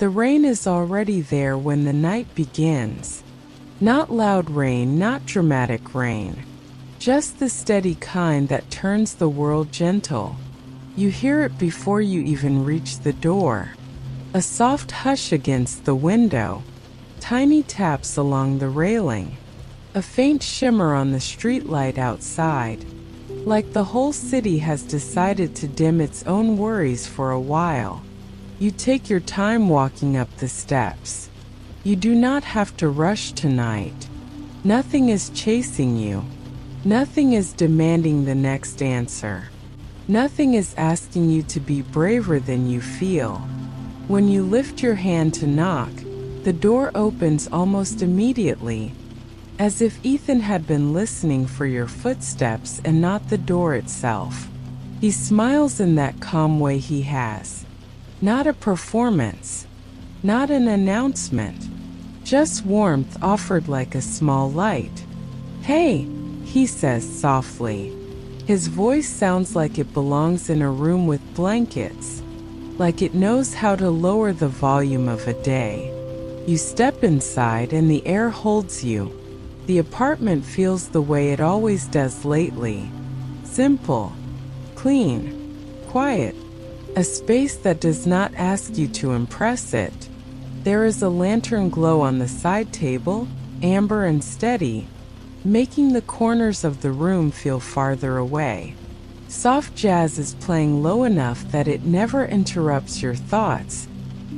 The rain is already there when the night begins. Not loud rain, not dramatic rain. Just the steady kind that turns the world gentle. You hear it before you even reach the door. A soft hush against the window. Tiny taps along the railing. A faint shimmer on the streetlight outside. Like the whole city has decided to dim its own worries for a while. You take your time walking up the steps. You do not have to rush tonight. Nothing is chasing you. Nothing is demanding the next answer. Nothing is asking you to be braver than you feel. When you lift your hand to knock, the door opens almost immediately, as if Ethan had been listening for your footsteps and not the door itself. He smiles in that calm way he has. Not a performance, not an announcement, just warmth offered like a small light. "Hey," he says softly. His voice sounds like it belongs in a room with blankets, like it knows how to lower the volume of a day. You step inside and the air holds you. The apartment feels the way it always does lately. Simple, clean, quiet. A space that does not ask you to impress it. There is a lantern glow on the side table, amber and steady, making the corners of the room feel farther away. Soft jazz is playing low enough that it never interrupts your thoughts,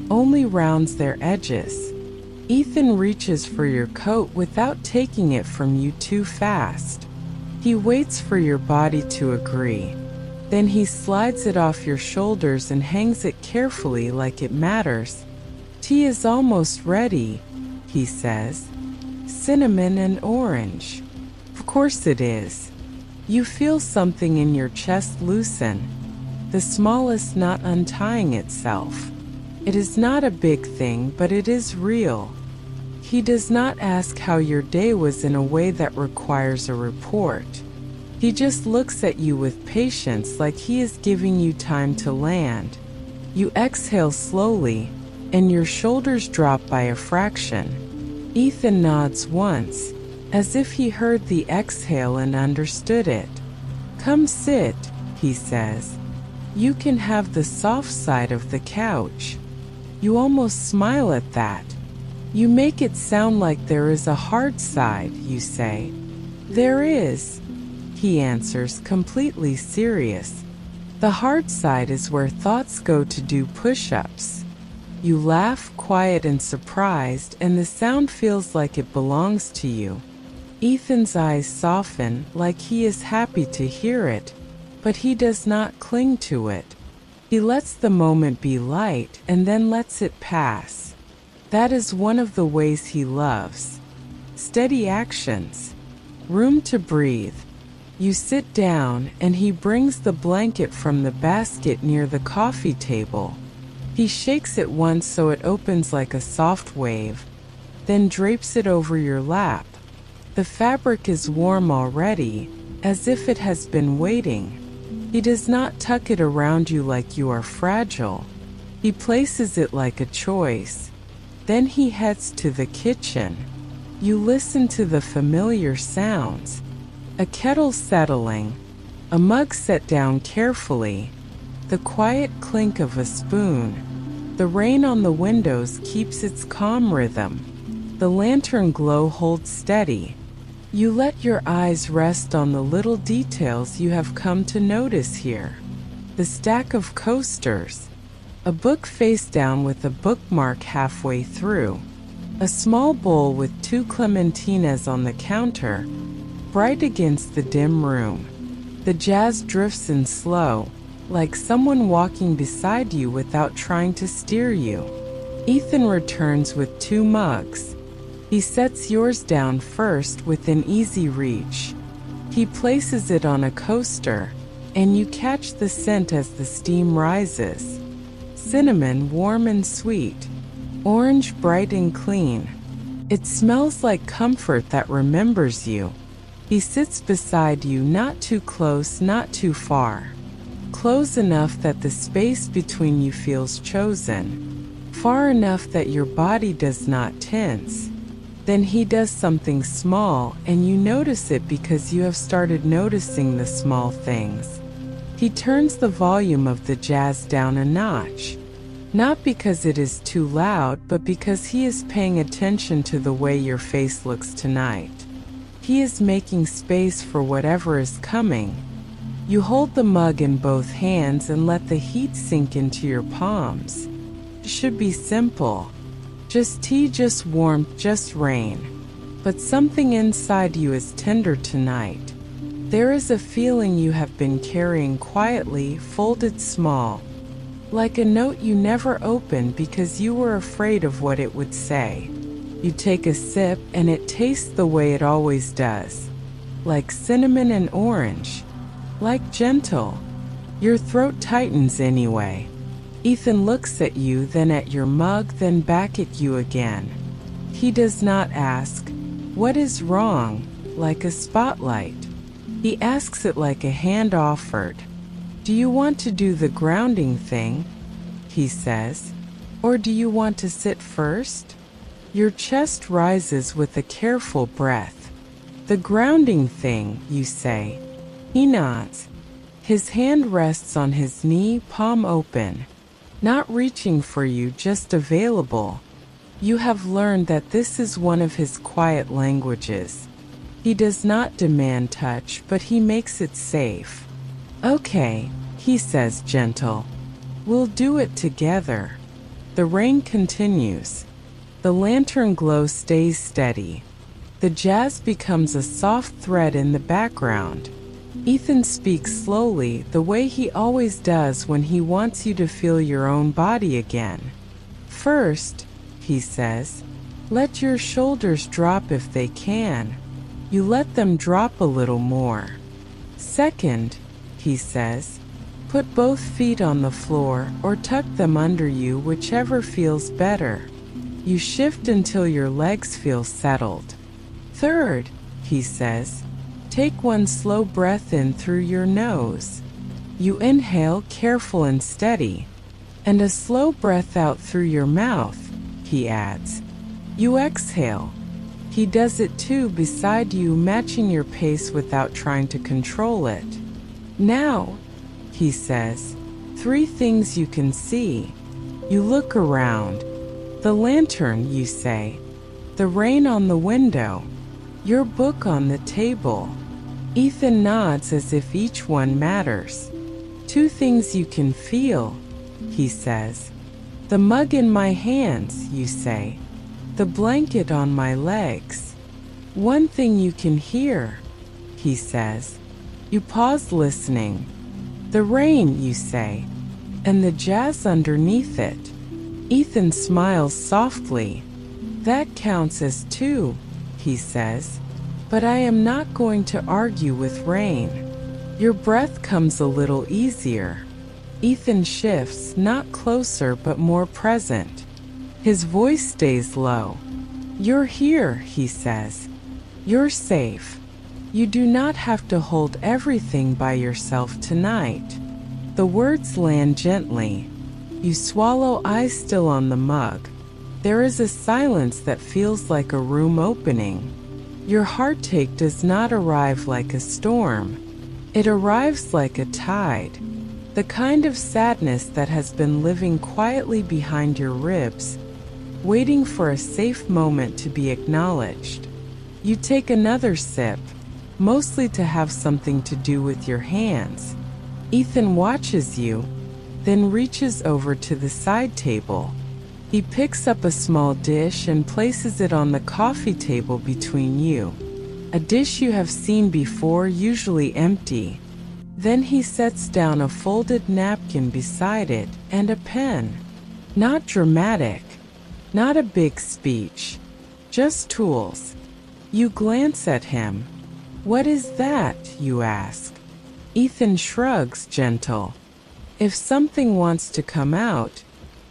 only rounds their edges. Ethan reaches for your coat without taking it from you too fast. He waits for your body to agree. Then he slides it off your shoulders and hangs it carefully like it matters. "Tea is almost ready," he says. "Cinnamon and orange." Of course it is. You feel something in your chest loosen, the smallest knot untying itself. It is not a big thing, but it is real. He does not ask how your day was in a way that requires a report. He just looks at you with patience, like he is giving you time to land. You exhale slowly, and your shoulders drop by a fraction. Ethan nods once, as if he heard the exhale and understood it. "Come sit," he says. "You can have the soft side of the couch." You almost smile at that. "You make it sound like there is a hard side," you say. "There is," he answers, completely serious. "The hard side is where thoughts go to do push-ups." You laugh, quiet and surprised, and the sound feels like it belongs to you. Ethan's eyes soften, like he is happy to hear it, but he does not cling to it. He lets the moment be light and then lets it pass. That is one of the ways he loves. Steady actions. Room to breathe. You sit down, and he brings the blanket from the basket near the coffee table. He shakes it once so it opens like a soft wave, then drapes it over your lap. The fabric is warm already, as if it has been waiting. He does not tuck it around you like you are fragile. He places it like a choice. Then he heads to the kitchen. You listen to the familiar sounds. A kettle settling, a mug set down carefully, the quiet clink of a spoon. The rain on the windows keeps its calm rhythm. The lantern glow holds steady. You let your eyes rest on the little details you have come to notice here. The stack of coasters, a book face down with a bookmark halfway through, a small bowl with 2 clementinas on the counter, bright against the dim room. The jazz drifts in slow, like someone walking beside you without trying to steer you. Ethan returns with 2 mugs. He sets yours down first within easy reach. He places it on a coaster, and you catch the scent as the steam rises. Cinnamon warm and sweet, orange bright and clean. It smells like comfort that remembers you. He sits beside you, not too close, not too far. Close enough that the space between you feels chosen. far enough that your body does not tense. Then he does something small and you notice it because you have started noticing the small things. He turns the volume of the jazz down a notch. Not because it is too loud, but because he is paying attention to the way your face looks tonight. He is making space for whatever is coming. You hold the mug in both hands and let the heat sink into your palms. It should be simple. Just tea, just warmth, just rain. But something inside you is tender tonight. There is a feeling you have been carrying quietly, folded small. Like a note you never opened because you were afraid of what it would say. You take a sip and it tastes the way it always does. Like cinnamon and orange. Like gentle. Your throat tightens anyway. Ethan looks at you, then at your mug, then back at you again. He does not ask, "What is wrong?" like a spotlight. He asks it like a hand offered. "Do you want to do the grounding thing?" he says. "Or do you want to sit first?" Your chest rises with a careful breath. "The grounding thing," you say. He nods. His hand rests on his knee, palm open. Not reaching for you, just available. You have learned that this is one of his quiet languages. He does not demand touch, but he makes it safe. "Okay," he says gentle. "We'll do it together." The rain continues. The lantern glow stays steady. The jazz becomes a soft thread in the background. Ethan speaks slowly, the way he always does when he wants you to feel your own body again. "First," he says, "let your shoulders drop if they can. You let them drop a little more. Second," he says, "put both feet on the floor or tuck them under you, whichever feels better. You shift until your legs feel settled. Third," he says, "take one slow breath in through your nose. You inhale, careful and steady, and a slow breath out through your mouth," he adds. "You exhale." He does it too beside you, matching your pace without trying to control it. "Now," he says, "3 things you can see." You look around. The lantern, you say. The rain on the window. Your book on the table. Ethan nods as if each one matters. 2 things you can feel, he says. The mug in my hands, you say. The blanket on my legs. 1 thing you can hear, he says. You pause listening. The rain, you say, and the jazz underneath it. Ethan smiles softly. That counts as 2, he says. But I am not going to argue with rain. Your breath comes a little easier. Ethan shifts, not closer but more present. His voice stays low. You're here, he says. You're safe. You do not have to hold everything by yourself tonight. The words land gently. You swallow, eyes still on the mug. There is a silence that feels like a room opening. Your heartache does not arrive like a storm. It arrives like a tide. The kind of sadness that has been living quietly behind your ribs, waiting for a safe moment to be acknowledged. You take another sip, mostly to have something to do with your hands. Ethan watches you, then reaches over to the side table. He picks up a small dish and places it on the coffee table between you. A dish you have seen before, usually empty. Then he sets down a folded napkin beside it and a pen. Not dramatic, not a big speech, just tools. You glance at him. What is that, you ask? Ethan shrugs, gentle. If something wants to come out,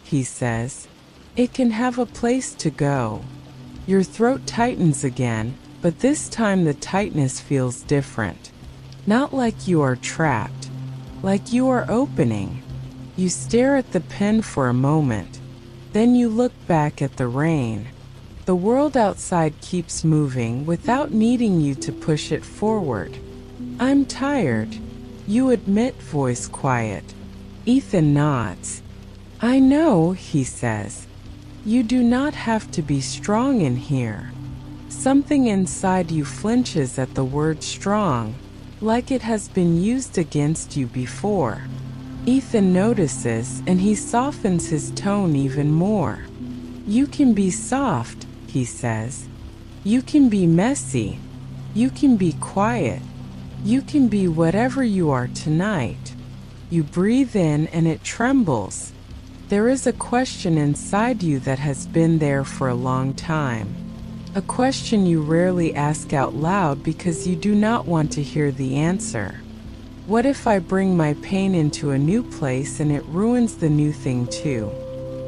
he says, it can have a place to go. Your throat tightens again, but this time the tightness feels different. Not like you are trapped, like you are opening. You stare at the pen for a moment. Then you look back at the rain. The world outside keeps moving without needing you to push it forward. I'm tired, you admit, voice quiet. Ethan nods. I know, he says. You do not have to be strong in here. Something inside you flinches at the word strong, like it has been used against you before. Ethan notices and he softens his tone even more. You can be soft, he says. You can be messy. You can be quiet. You can be whatever you are tonight. You breathe in and it trembles. There is a question inside you that has been there for a long time. A question you rarely ask out loud because you do not want to hear the answer. What if I bring my pain into a new place and it ruins the new thing too?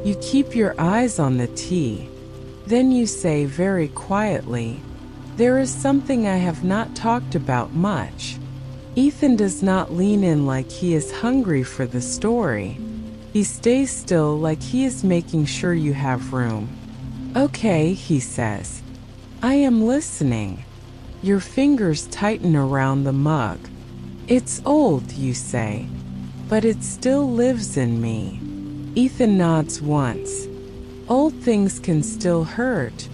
You keep your eyes on the tea. Then you say very quietly, there is something I have not talked about much. Ethan does not lean in like he is hungry for the story. He stays still like he is making sure you have room. Okay, he says. I am listening. Your fingers tighten around the mug. It's old, you say, but it still lives in me. Ethan nods once. Old things can still hurt,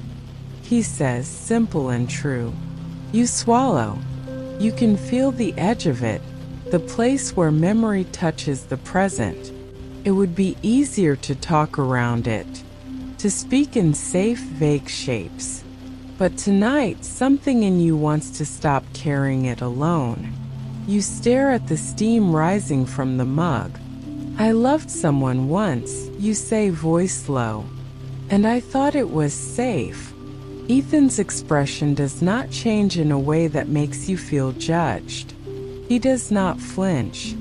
he says, simple and true. You swallow. You can feel the edge of it, the place where memory touches the present. It would be easier to talk around it, to speak in safe, vague shapes. But tonight, something in you wants to stop carrying it alone. You stare at the steam rising from the mug. I loved someone once, you say, voice low. And I thought it was safe. Ethan's expression does not change in a way that makes you feel judged. He does not flinch.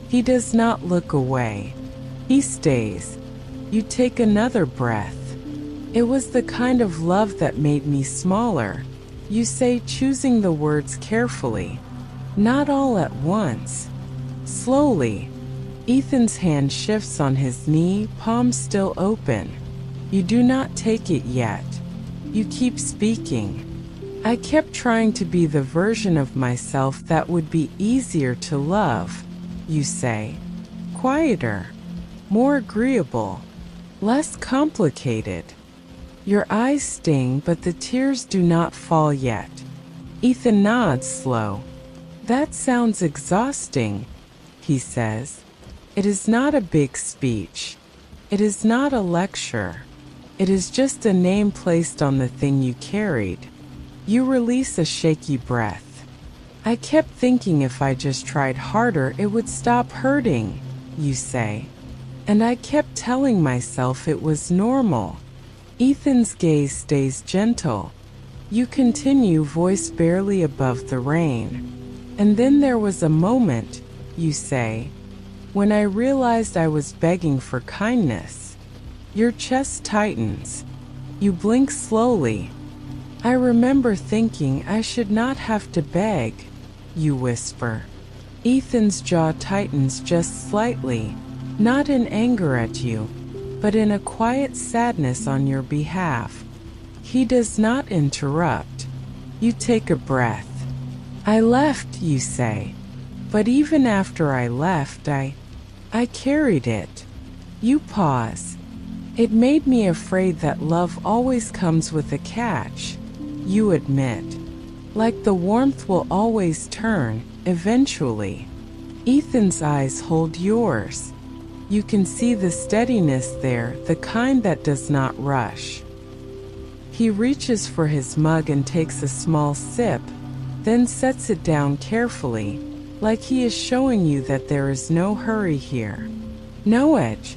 He does not look away. He stays. You take another breath. It was the kind of love that made me smaller, you say, choosing the words carefully. Not all at once. Slowly. Ethan's hand shifts on his knee, palm still open. You do not take it yet. You keep speaking. I kept trying to be the version of myself that would be easier to love, you say. Quieter. More agreeable. Less complicated. Your eyes sting, but the tears do not fall yet. Ethan nods slow. That sounds exhausting, he says. It is not a big speech. It is not a lecture. It is just a name placed on the thing you carried. You release a shaky breath. I kept thinking if I just tried harder it would stop hurting, you say. And I kept telling myself it was normal. Ethan's gaze stays gentle. You continue, voice barely above the rain. And then there was a moment, you say, when I realized I was begging for kindness. Your chest tightens. You blink slowly. I remember thinking I should not have to beg, you whisper. Ethan's jaw tightens just slightly, not in anger at you, but in a quiet sadness on your behalf. He does not interrupt. You take a breath. I left, you say. But even after I left, I carried it. You pause. It made me afraid that love always comes with a catch, you admit. Like the warmth will always turn, eventually. Ethan's eyes hold yours. You can see the steadiness there, the kind that does not rush. He reaches for his mug and takes a small sip, then sets it down carefully, like he is showing you that there is no hurry here. No edge.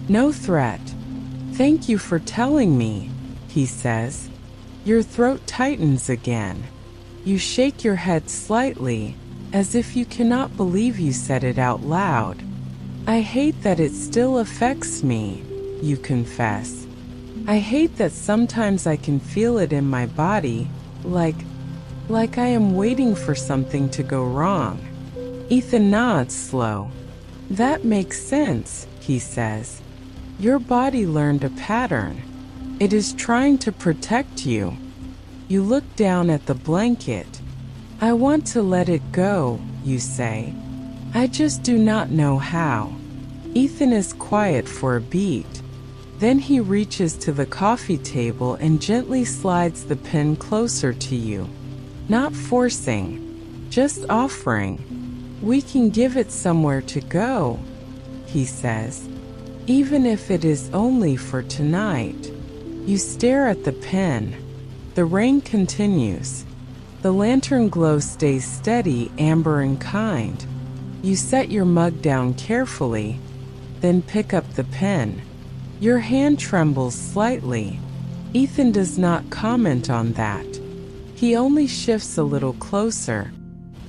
No threat. Thank you for telling me, he says. Your throat tightens again. You shake your head slightly, as if you cannot believe you said it out loud. I hate that it still affects me, you confess. I hate that sometimes I can feel it in my body, like I am waiting for something to go wrong. Ethan nods slow. That makes sense, he says. Your body learned a pattern. It is trying to protect you. You look down at the blanket. I want to let it go, you say. I just do not know how. Ethan is quiet for a beat. Then he reaches to the coffee table and gently slides the pen closer to you. Not forcing, just offering. We can give it somewhere to go, he says, even if it is only for tonight. You stare at the pen. The rain continues. The lantern glow stays steady, amber and kind. You set your mug down carefully, then pick up the pen. Your hand trembles slightly. Ethan does not comment on that. He only shifts a little closer,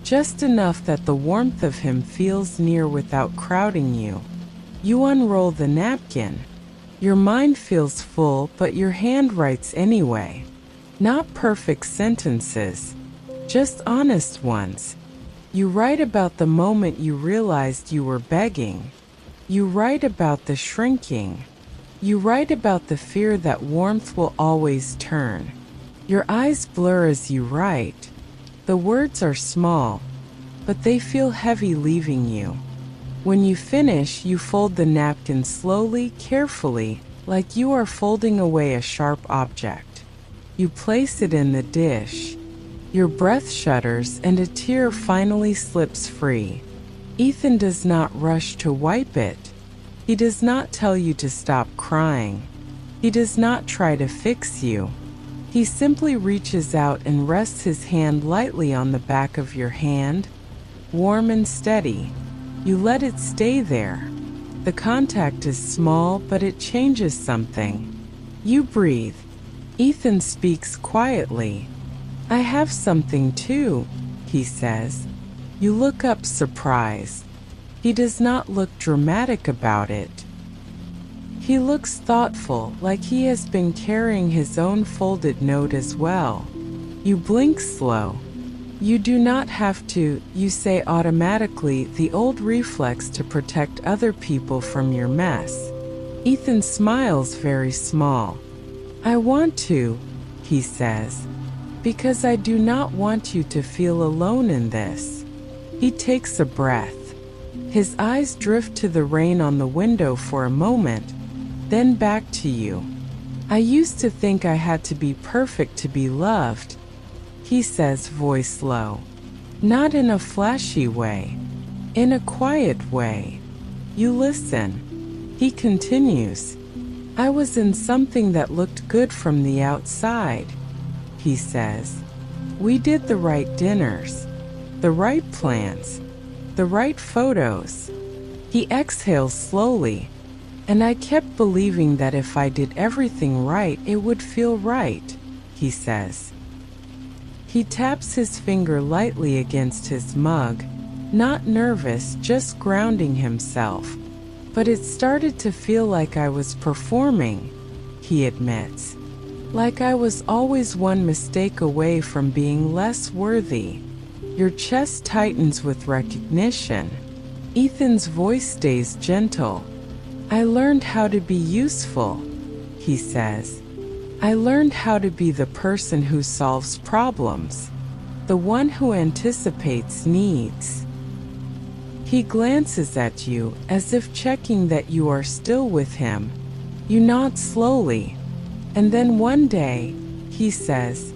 just enough that the warmth of him feels near without crowding you. You unroll the napkin. Your mind feels full, but your hand writes anyway. Not perfect sentences, just honest ones. You write about the moment you realized you were begging. You write about the shrinking. You write about the fear that warmth will always turn. Your eyes blur as you write. The words are small, but they feel heavy leaving you. When you finish, you fold the napkin slowly, carefully, like you are folding away a sharp object. You place it in the dish. Your breath shudders and a tear finally slips free. Ethan does not rush to wipe it. He does not tell you to stop crying. He does not try to fix you. He simply reaches out and rests his hand lightly on the back of your hand, warm and steady. You let it stay there. The contact is small, but it changes something. You breathe. Ethan speaks quietly. I have something too, he says. You look up surprised. He does not look dramatic about it. He looks thoughtful, like he has been carrying his own folded note as well. You blink slow. You do not have to, you say automatically, the old reflex to protect other people from your mess. Ethan smiles very small. I want to, he says, because I do not want you to feel alone in this. He takes a breath. His eyes drift to the rain on the window for a moment, then back to you. I used to think I had to be perfect to be loved, he says, voice low. Not in a flashy way, in a quiet way. You listen. He continues. I was in something that looked good from the outside, he says. We did the right dinners, the right plans, the right photos. He exhales slowly, and I kept believing that if I did everything right, it would feel right, he says. He taps his finger lightly against his mug, not nervous, just grounding himself. But it started to feel like I was performing, he admits. Like I was always one mistake away from being less worthy. Your chest tightens with recognition. Ethan's voice stays gentle. I learned how to be useful, he says. I learned how to be the person who solves problems, the one who anticipates needs. He glances at you as if checking that you are still with him. You nod slowly, and then one day, he says,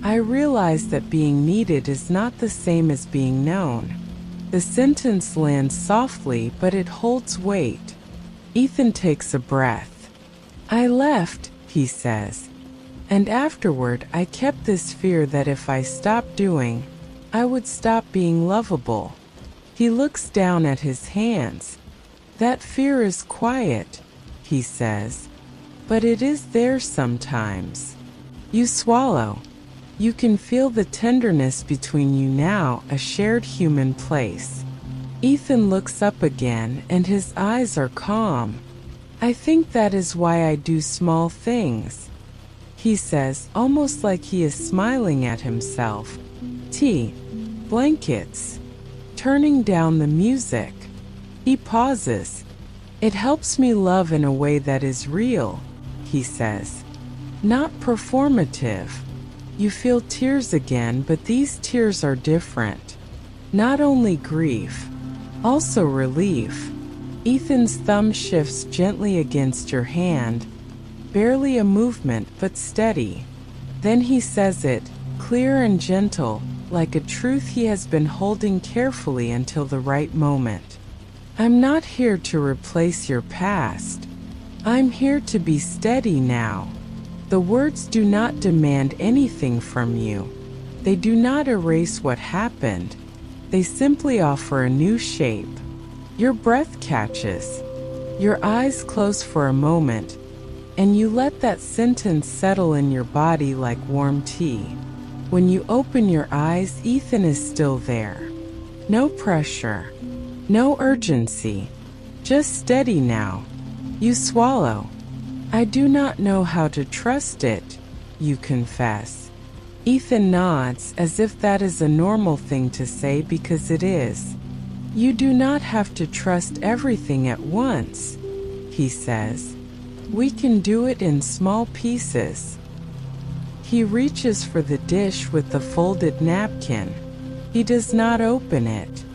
I realize that being needed is not the same as being known. The sentence lands softly, but it holds weight. Ethan takes a breath. I left, he says, and afterward I kept this fear that if I stopped doing, I would stop being lovable. He looks down at his hands. That fear is quiet, he says, but it is there sometimes. You swallow. You can feel the tenderness between you now, a shared human place. Ethan looks up again, and his eyes are calm. I think that is why I do small things, he says, almost like he is smiling at himself. Tea, blankets, turning down the music. He pauses. It helps me love in a way that is real, he says. Not performative. You feel tears again, but these tears are different. Not only grief, also relief. Ethan's thumb shifts gently against your hand, barely a movement but steady. Then he says it, clear and gentle, like a truth he has been holding carefully until the right moment. I'm not here to replace your past. I'm here to be steady now. The words do not demand anything from you. They do not erase what happened. They simply offer a new shape. Your breath catches. Your eyes close for a moment, and you let that sentence settle in your body like warm tea. When you open your eyes, Ethan is still there. No pressure, no urgency, just steady now. You swallow. I do not know how to trust it, you confess. Ethan nods as if that is a normal thing to say, because it is. You do not have to trust everything at once, he says. We can do it in small pieces. He reaches for the dish with the folded napkin. He does not open it.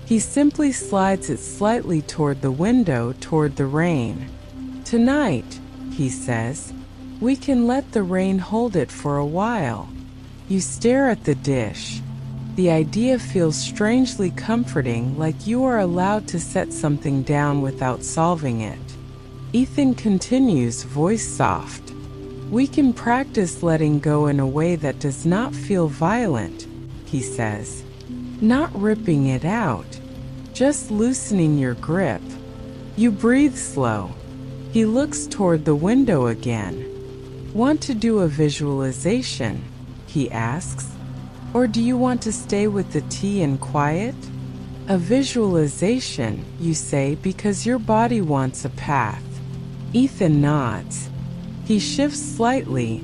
He simply slides it slightly toward the window, toward the rain. Tonight, he says, we can let the rain hold it for a while. You stare at the dish. The idea feels strangely comforting, like you are allowed to set something down without solving it. Ethan continues, voice soft. We can practice letting go in a way that does not feel violent, he says. Not ripping it out, just loosening your grip. You breathe slow. He looks toward the window again. Want to do a visualization? He asks. Or do you want to stay with the tea and quiet? A visualization, you say, because your body wants a path. Ethan nods. He shifts slightly,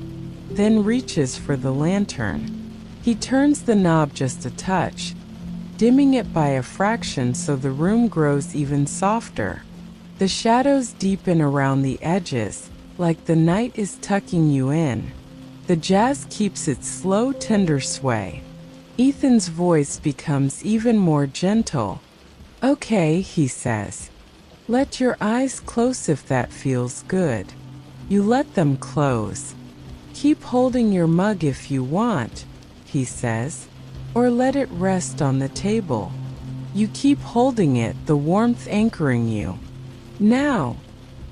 then reaches for the lantern. He turns the knob just a touch, dimming it by a fraction so the room grows even softer. The shadows deepen around the edges, like the night is tucking you in. The jazz keeps its slow, tender sway. Ethan's voice becomes even more gentle. Okay, he says. Let your eyes close if that feels good. You let them close. Keep holding your mug if you want, he says, or let it rest on the table. You keep holding it, the warmth anchoring you. Now,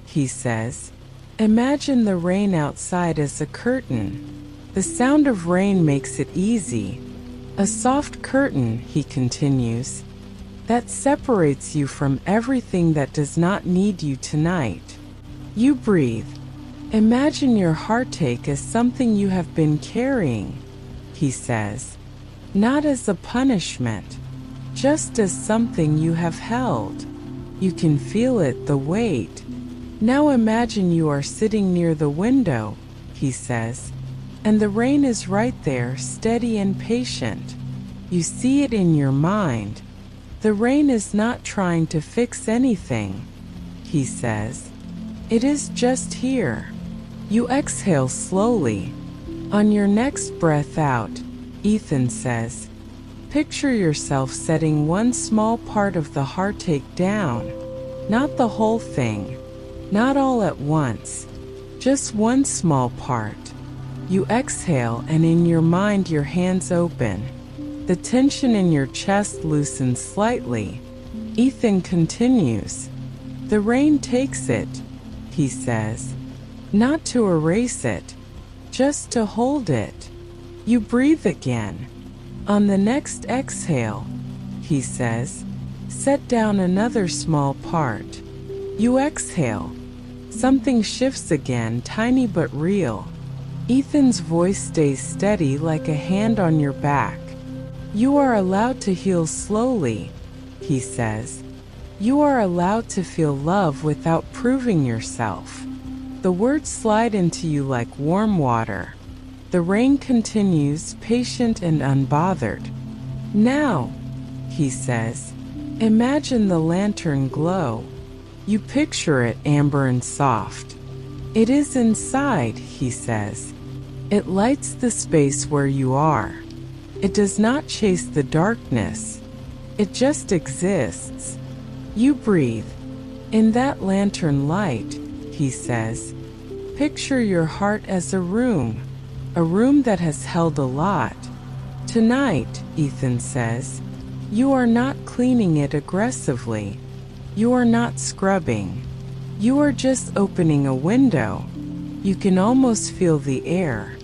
he says, imagine the rain outside as a curtain. The sound of rain makes it easy. A soft curtain, he continues, that separates you from everything that does not need you tonight. You breathe. Imagine your heartache as something you have been carrying, he says, not as a punishment, just as something you have held. You can feel it, the weight. Now imagine you are sitting near the window, he says, and the rain is right there, steady and patient. You see it in your mind. The rain is not trying to fix anything, he says. It is just here. You exhale slowly. On your next breath out, Ethan says, picture yourself setting one small part of the heartache down. Not the whole thing. Not all at once. Just one small part. You exhale, and in your mind your hands open. The tension in your chest loosens slightly. Ethan continues. The rain takes it, he says. Not to erase it, just to hold it. You breathe again. On the next exhale, he says, set down another small part. You exhale. Something shifts again, tiny but real. Ethan's voice stays steady like a hand on your back. You are allowed to heal slowly, he says. You are allowed to feel love without proving yourself. The words slide into you like warm water. The rain continues, patient and unbothered. Now, he says, imagine the lantern glow. You picture it amber and soft. It is inside, he says. It lights the space where you are. It does not chase the darkness. It just exists. You breathe. In that lantern light, he says, picture your heart as a room that has held a lot. Tonight, Ethan says, you are not cleaning it aggressively. You are not scrubbing. You are just opening a window. You can almost feel the air.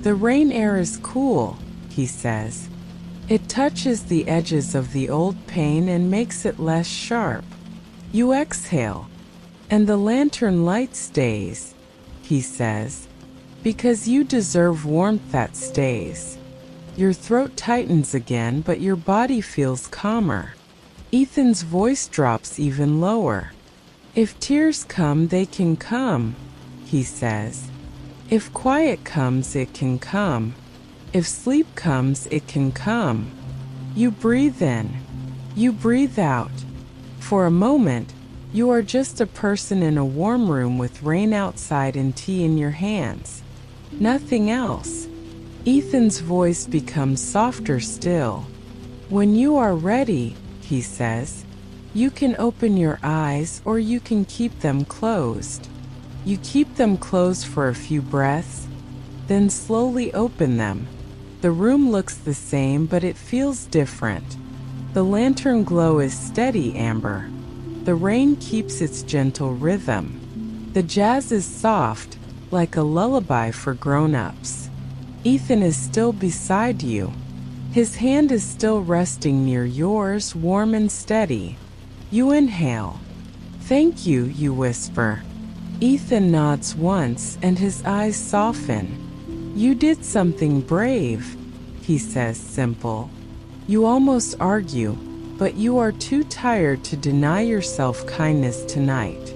The rain air is cool, he says. It touches the edges of the old pain and makes it less sharp. You exhale, and the lantern light stays, he says, because you deserve warmth that stays. Your throat tightens again, but your body feels calmer. Ethan's voice drops even lower. If tears come, they can come, he says. If quiet comes, it can come. If sleep comes, it can come. You breathe in. You breathe out. For a moment, you are just a person in a warm room with rain outside and tea in your hands. Nothing else. Ethan's voice becomes softer still. When you are ready, he says, you can open your eyes or you can keep them closed. You keep them closed for a few breaths, then slowly open them. The room looks the same, but it feels different. The lantern glow is steady amber. The rain keeps its gentle rhythm. The jazz is soft, like a lullaby for grown-ups. Ethan is still beside you. His hand is still resting near yours, warm and steady. You inhale. Thank you, you whisper. Ethan nods once and his eyes soften. You did something brave, he says, simple. You almost argue, but you are too tired to deny yourself kindness tonight.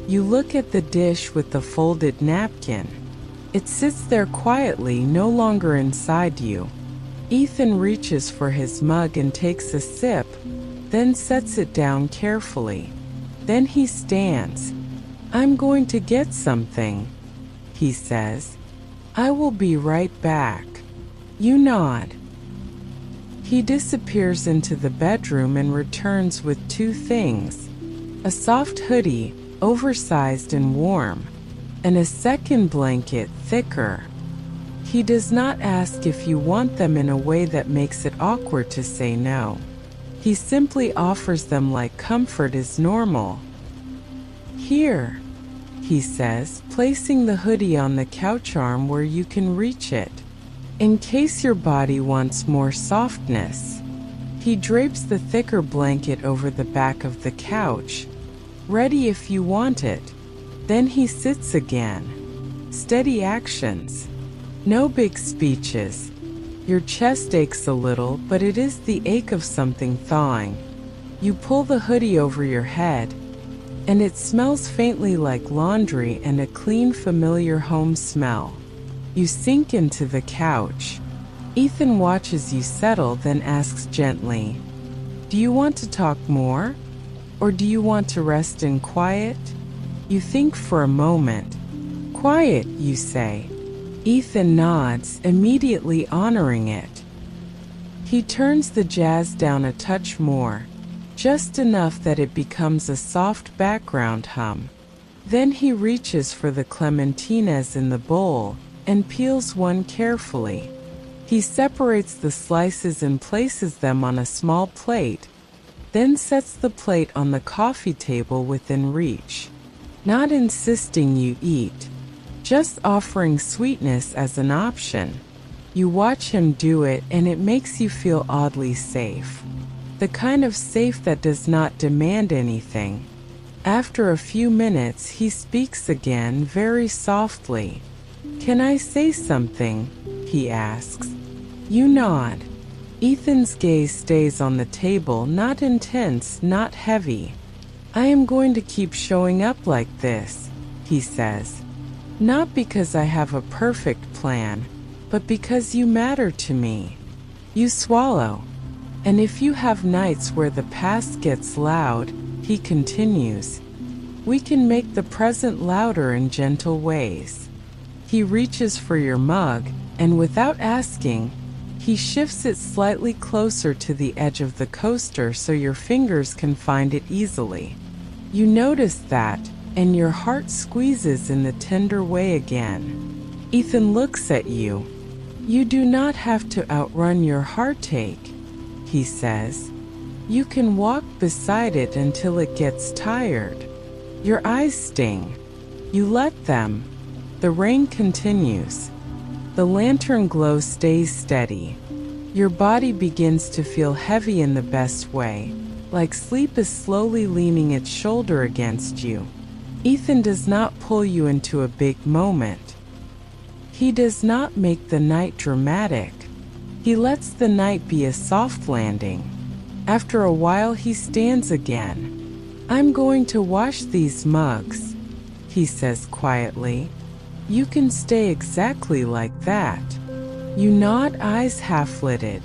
You look at the dish with the folded napkin. It sits there quietly, no longer inside you. Ethan reaches for his mug and takes a sip, then sets it down carefully. Then he stands. I'm going to get something, he says. I will be right back. You nod. He disappears into the bedroom and returns with two things: a soft hoodie, oversized and warm, and a second blanket, thicker. He does not ask if you want them in a way that makes it awkward to say no. He simply offers them like comfort is normal. Here, he says, placing the hoodie on the couch arm where you can reach it, in case your body wants more softness. He drapes the thicker blanket over the back of the couch, ready if you want it. Then he sits again. Steady actions. No big speeches. Your chest aches a little, but it is the ache of something thawing. You pull the hoodie over your head, and it smells faintly like laundry and a clean, familiar home smell. You sink into the couch. Ethan watches you settle, then asks gently, do you want to talk more? Or do you want to rest in quiet? You think for a moment. Quiet, you say. Ethan nods, immediately honoring it. He turns the jazz down a touch more, just enough that it becomes a soft background hum. Then he reaches for the clementines in the bowl and peels one carefully. He separates the slices and places them on a small plate, then sets the plate on the coffee table within reach. Not insisting you eat, just offering sweetness as an option. You watch him do it and it makes you feel oddly safe. The kind of safe that does not demand anything. After a few minutes, he speaks again, very softly. Can I say something? He asks. You nod. Ethan's gaze stays on the table, not intense, not heavy. I am going to keep showing up like this, he says. Not because I have a perfect plan, but because you matter to me. You swallow. And if you have nights where the past gets loud, he continues, We can make the present louder in gentle ways. He reaches for your mug, and without asking, he shifts it slightly closer to the edge of the coaster so your fingers can find it easily. You notice that, and your heart squeezes in the tender way again. Ethan looks at you. You do not have to outrun your heartache, he says. You can walk beside it until it gets tired. Your eyes sting. You let them. The rain continues. The lantern glow stays steady. Your body begins to feel heavy in the best way, like sleep is slowly leaning its shoulder against you. Ethan does not pull you into a big moment. He does not make the night dramatic. He lets the night be a soft landing. After a while he stands again. I'm going to wash these mugs, he says quietly. You can stay exactly like that. You nod, eyes half-lidded.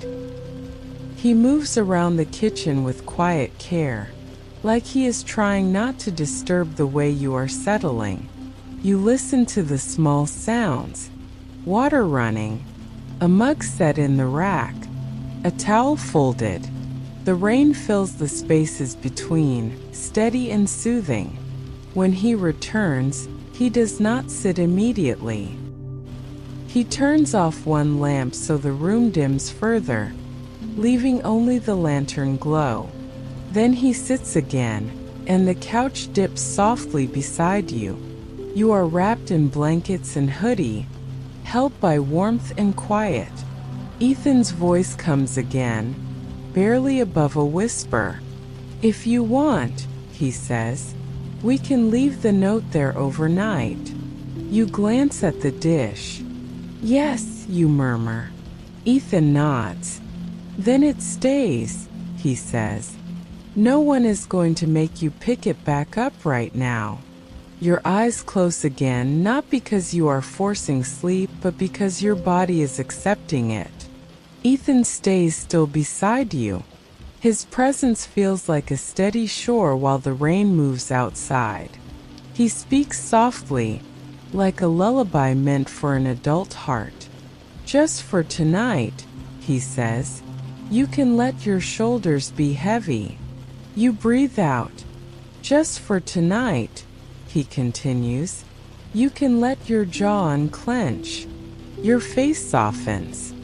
He moves around the kitchen with quiet care, like he is trying not to disturb the way you are settling. You listen to the small sounds. Water running, a mug set in the rack, a towel folded. The rain fills the spaces between, steady and soothing. When he returns, he does not sit immediately. He turns off one lamp so the room dims further, leaving only the lantern glow. Then he sits again, and the couch dips softly beside you. You are wrapped in blankets and hoodie, held by warmth and quiet. Ethan's voice comes again, barely above a whisper. If you want, he says, we can leave the note there overnight. You glance at the dish. Yes, you murmur. Ethan nods. Then it stays, he says. No one is going to make you pick it back up right now. Your eyes close again, not because you are forcing sleep, but because your body is accepting it. Ethan stays still beside you. His presence feels like a steady shore while the rain moves outside. He speaks softly, like a lullaby meant for an adult heart. Just for tonight, he says, you can let your shoulders be heavy. You breathe out. Just for tonight, he continues, you can let your jaw unclench. Your face softens.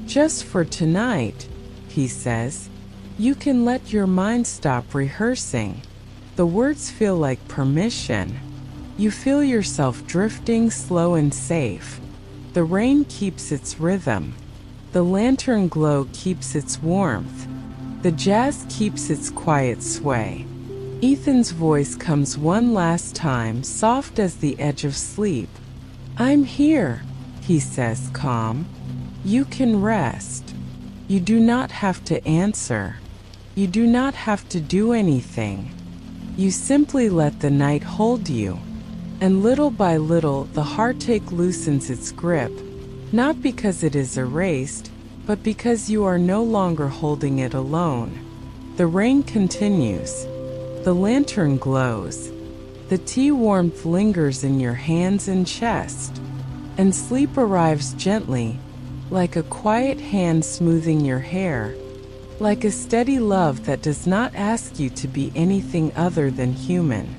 Just for tonight, he says, you can let your mind stop rehearsing. The words feel like permission. You feel yourself drifting slow and safe. The rain keeps its rhythm. The lantern glow keeps its warmth. The jazz keeps its quiet sway. Ethan's voice comes one last time, soft as the edge of sleep. I'm here, he says, calm. You can rest. You do not have to answer. You do not have to do anything. You simply let the night hold you. And little by little, the heartache loosens its grip, not because it is erased, but because you are no longer holding it alone. The rain continues. The lantern glows. The tea warmth lingers in your hands and chest. And sleep arrives gently, like a quiet hand smoothing your hair, like a steady love that does not ask you to be anything other than human.